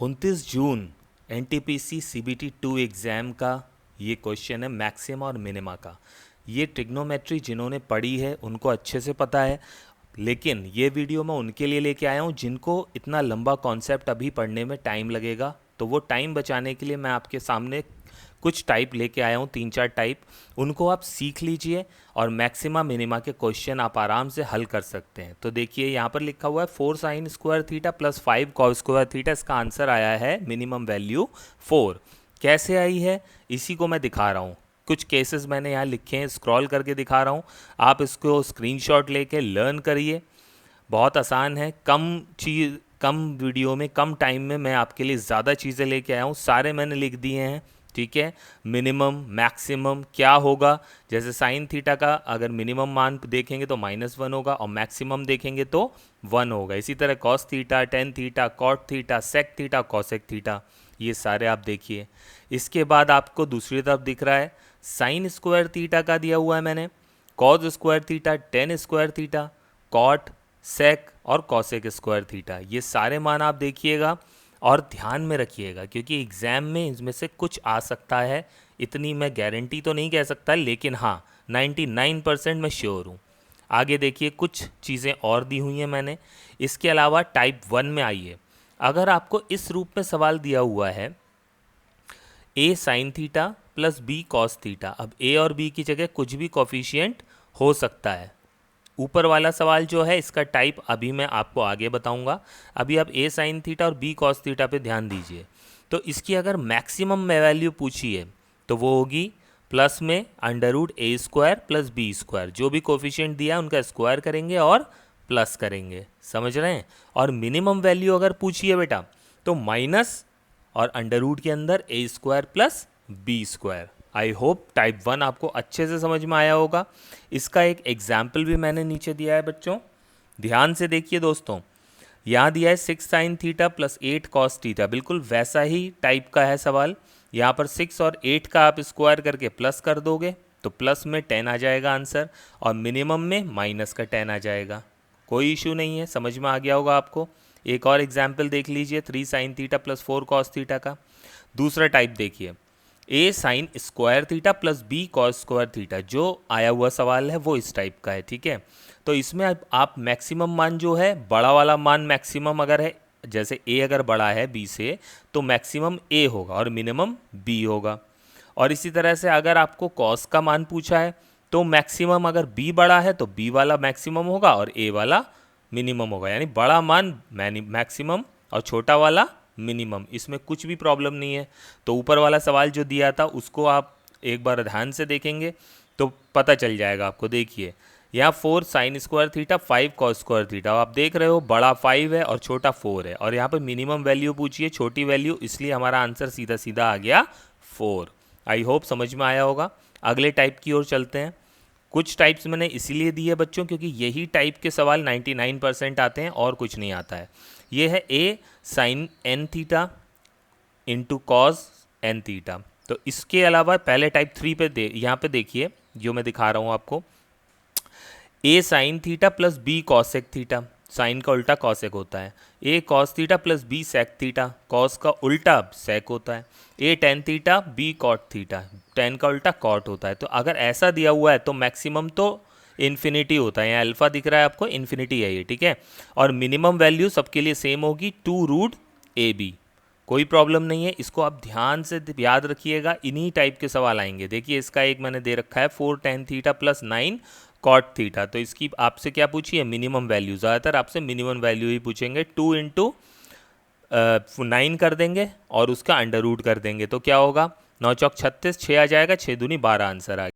29 जून NTPC CBT 2 exam का ये question है मैक्सिमा और मिनिमा का। ये ट्रिग्नोमेट्री जिन्होंने पढ़ी है उनको अच्छे से पता है, लेकिन ये वीडियो मैं उनके लिए लेके आया हूँ जिनको इतना लंबा कॉन्सेप्ट अभी पढ़ने में टाइम लगेगा। तो वो टाइम बचाने के लिए मैं आपके सामने कुछ टाइप लेके आया हूँ, 3-4 टाइप, उनको आप सीख लीजिए और मैक्सिमा मिनिमा के क्वेश्चन आप आराम से हल कर सकते हैं। तो देखिए यहाँ पर लिखा हुआ है 4 sine square theta plus 5 cos square theta. इसका आंसर आया है मिनिमम वैल्यू 4। कैसे आई है इसी को मैं दिखा रहा हूँ। कुछ केसेस मैंने यहाँ लिखे हैं, स्क्रॉल करके दिखा रहा हूँ, आप इसको स्क्रीनशॉट लेके लर्न करिए। बहुत आसान है, कम वीडियो में कम टाइम में मैं आपके लिए ज़्यादा चीज़ें लेके आया हूँ। सारे मैंने लिख दिए हैं, ठीक है। मिनिमम मैक्सिमम क्या होगा, जैसे साइन थीटा का अगर मिनिमम मान देखेंगे तो -1 होगा और मैक्सिमम देखेंगे तो 1 होगा। इसी तरह cos theta, tan theta, cot theta, sec theta, cosec theta, ये सारे आप देखिए। इसके बाद आपको दूसरी तरफ दिख रहा है साइन स्क्वायर थीटा का दिया हुआ है मैंने, cos square theta, tan square theta, cot, sec और कॉसेक स्क्वायर थीटा। ये सारे मान आप देखिएगा और ध्यान में रखिएगा, क्योंकि एग्ज़ाम में इसमें से कुछ आ सकता है। इतनी मैं गारंटी तो नहीं कह सकता, लेकिन हाँ 99% मैं श्योर हूँ। आगे देखिए कुछ चीज़ें और दी हुई हैं मैंने। इसके अलावा टाइप 1 में आइए, अगर आपको इस रूप में सवाल दिया हुआ है a sine theta plus b cos theta, अब a और b की जगह कुछ भी कोफिशिएंट हो सकता है। ऊपर वाला सवाल जो है इसका टाइप अभी मैं आपको आगे बताऊंगा। अभी आप a साइन थीटा और b कॉस थीटा पे ध्यान दीजिए। तो इसकी अगर मैक्सिमम वैल्यू पूछी है तो वो होगी प्लस में √a square plus b square, जो भी कोफिशिएंट दिया है उनका स्क्वायर करेंगे और प्लस करेंगे, समझ रहे हैं। और मिनिमम वैल्यू अगर पूछी है बेटा तो माइनस और अंडर के अंदर a square plus b square. I hope type 1 आपको अच्छे से समझ में आया होगा। इसका एक एग्जाम्पल भी मैंने नीचे दिया है बच्चों, ध्यान से देखिए दोस्तों। यहाँ दिया है 6 sign theta plus 8 cos theta, बिल्कुल वैसा ही टाइप का है सवाल। यहाँ पर 6 और 8 का आप स्क्वायर करके प्लस कर दोगे तो प्लस में 10 आ जाएगा आंसर, और मिनिमम में माइनस का 10 आ जाएगा। कोई इशू नहीं है, समझ में आ गया होगा आपको। एक और एग्जाम्पल देख लीजिए 3 sign theta plus 4 cos theta का। दूसरा टाइप देखिए a sine square theta plus b cos square theta, जो आया हुआ सवाल है वो इस टाइप का है, ठीक है। तो इसमें आप मैक्सिमम मान जो है, बड़ा वाला मान मैक्सिमम अगर है, जैसे a अगर बड़ा है b से तो मैक्सिमम a होगा और मिनिमम b होगा। और इसी तरह से अगर आपको कॉस का मान पूछा है तो मैक्सिमम अगर b बड़ा है तो b वाला मैक्सिमम होगा और a वाला मिनिमम होगा, यानी बड़ा मान मैक्सिमम और छोटा वाला मिनिमम। इसमें कुछ भी प्रॉब्लम नहीं है। तो ऊपर वाला सवाल जो दिया था उसको आप एक बार ध्यान से देखेंगे तो पता चल जाएगा आपको। देखिए यहाँ 4 sine square theta 5 cos square theta, आप देख रहे हो बड़ा 5 है और छोटा 4 है, और यहाँ पर मिनिमम वैल्यू पूछिए छोटी वैल्यू, इसलिए हमारा आंसर सीधा सीधा आ गया 4। आई होप समझ में आया होगा। अगले टाइप की ओर चलते हैं। कुछ टाइप्स मैंने इसीलिए दिए बच्चों क्योंकि यही टाइप के सवाल 99% आते हैं और कुछ नहीं आता है। ये है a sine n theta into cos n theta. तो इसके अलावा पहले टाइप 3 पे यहाँ पे देखिए जो मैं दिखा रहा हूँ आपको, a sine theta plus b cosec theta, sine का उल्टा कॉसेक होता है। a cos theta plus b sec theta, cos का उल्टा सेक होता है। a tan theta b cot theta, tan का उल्टा कॉट होता है। तो अगर ऐसा दिया हुआ है तो मैक्सिमम तो इन्फिनिटी होता है, यहाँ अल्फा दिख रहा है आपको, इन्फिनिटी है ये, ठीक है। और मिनिमम वैल्यू सबके लिए सेम होगी 2√ab। कोई प्रॉब्लम नहीं है, इसको आप ध्यान से याद रखिएगा, इन्हीं टाइप के सवाल आएंगे। देखिए इसका एक मैंने दे रखा है 4 tan theta plus 9 cot theta, तो इसकी आपसे क्या पूछी है, मिनिमम वैल्यू। ज़्यादातर आपसे मिनिमम वैल्यू ही पूछेंगे। 2 इंटू 9 कर देंगे और उसका अंडर रूट कर देंगे तो क्या होगा, 9 चौक 36, 6 आ जाएगा, 6 दूनी 12 आंसर आ